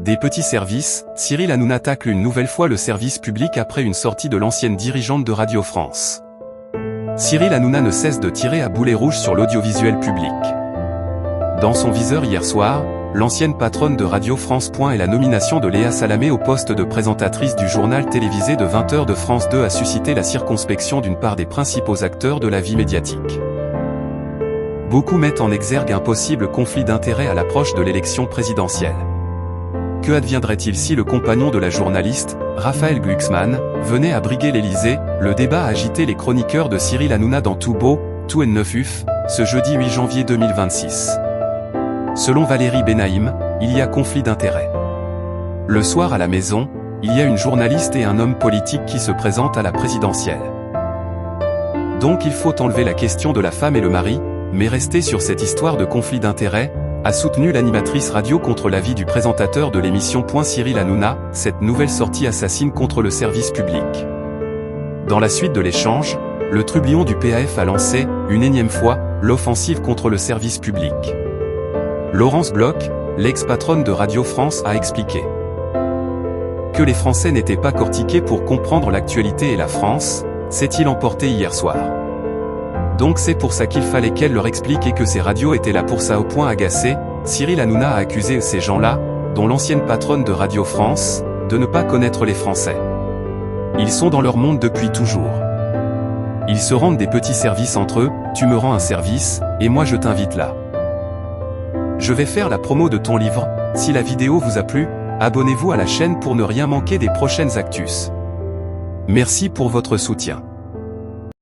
Des petits services, Cyril Hanouna tacle une nouvelle fois le service public après une sortie de l'ancienne dirigeante de Radio France. Cyril Hanouna ne cesse de tirer à boulet rouge sur l'audiovisuel public. Dans son viseur hier soir, l'ancienne patronne de Radio France. Et la nomination de Léa Salamé au poste de présentatrice du journal télévisé de 20h de France 2 a suscité la circonspection d'une part des principaux acteurs de la vie médiatique. Beaucoup mettent en exergue un possible conflit d'intérêts à l'approche de l'élection présidentielle. Que adviendrait-il si le compagnon de la journaliste, Raphaël Glucksmann, venait à briguer l'Élysée? Le débat a agité les chroniqueurs de Cyril Hanouna dans Tout Beau, Tout Neuf Uf, ce jeudi 8 janvier 2026. Selon Valérie Benaïm, il y a conflit d'intérêts. Le soir à la maison, il y a une journaliste et un homme politique qui se présentent à la présidentielle. Donc il faut enlever la question de la femme et le mari, mais rester sur cette histoire de conflit d'intérêts, a soutenu l'animatrice radio contre l'avis du présentateur de l'émission. Cyril Hanouna, cette nouvelle sortie assassine contre le service public. Dans la suite de l'échange, le trublion du PAF a lancé, une énième fois, l'offensive contre le service public. Laurence Bloch, l'ex-patronne de Radio France, a expliqué que les Français n'étaient pas cortiqués pour comprendre l'actualité et la France, s'est-il emporté hier soir. Donc c'est pour ça qu'il fallait qu'elle leur explique et que ces radios étaient là pour ça. Au point agacé, Cyril Hanouna a accusé ces gens-là, dont l'ancienne patronne de Radio France, de ne pas connaître les Français. Ils sont dans leur monde depuis toujours. Ils se rendent des petits services entre eux, tu me rends un service, et moi je t'invite là. Je vais faire la promo de ton livre, si la vidéo vous a plu, abonnez-vous à la chaîne pour ne rien manquer des prochaines actus. Merci pour votre soutien.